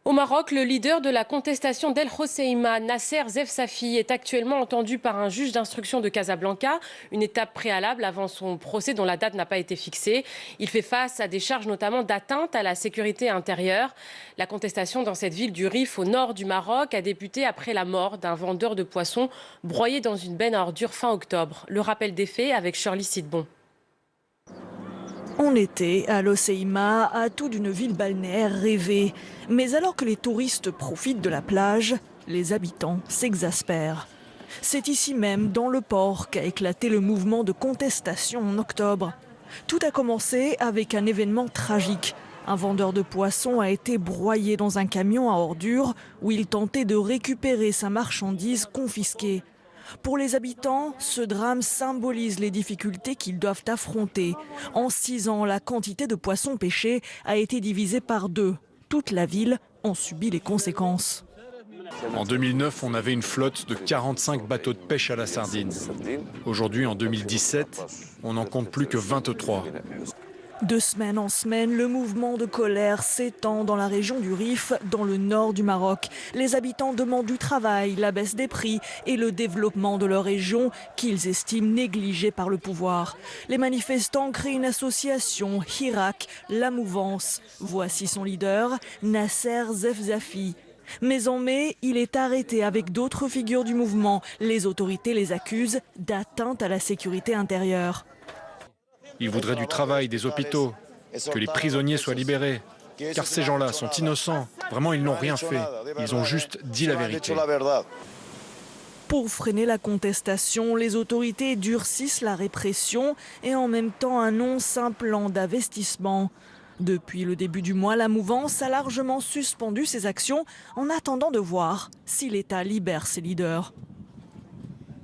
Au Maroc, le leader de la contestation d'El Hoceima, Nasser Zefzafi, est actuellement entendu par un juge d'instruction de Casablanca, une étape préalable avant son procès dont la date n'a pas été fixée. Il fait face à des charges notamment d'atteinte à la sécurité intérieure. La contestation dans cette ville du Rif, au nord du Maroc, a débuté après la mort d'un vendeur de poissons broyé dans une benne à ordures fin octobre. Le rappel des faits avec Shirley Sidbon. On était à l'Hoceima, atout d'une ville balnéaire rêvée. Mais alors que les touristes profitent de la plage, les habitants s'exaspèrent. C'est ici même, dans le port, qu'a éclaté le mouvement de contestation en octobre. Tout a commencé avec un événement tragique. Un vendeur de poissons a été broyé dans un camion à ordures où il tentait de récupérer sa marchandise confisquée. Pour les habitants, ce drame symbolise les difficultés qu'ils doivent affronter. En 6 ans, la quantité de poissons pêchés a été divisée par 2. Toute la ville en subit les conséquences. En 2009, on avait une flotte de 45 bateaux de pêche à la sardine. Aujourd'hui, en 2017, on n'en compte plus que 23. De semaine en semaine, le mouvement de colère s'étend dans la région du Rif, dans le nord du Maroc. Les habitants demandent du travail, la baisse des prix et le développement de leur région qu'ils estiment négligée par le pouvoir. Les manifestants créent une association, Hirak, la mouvance. Voici son leader, Nasser Zefzafi. Mais en mai, il est arrêté avec d'autres figures du mouvement. Les autorités les accusent d'atteinte à la sécurité intérieure. Ils voudraient du travail, des hôpitaux, que les prisonniers soient libérés. Car ces gens-là sont innocents. Vraiment, ils n'ont rien fait. Ils ont juste dit la vérité. Pour freiner la contestation, les autorités durcissent la répression et en même temps annoncent un plan d'investissement. Depuis le début du mois, la mouvance a largement suspendu ses actions en attendant de voir si l'État libère ses leaders.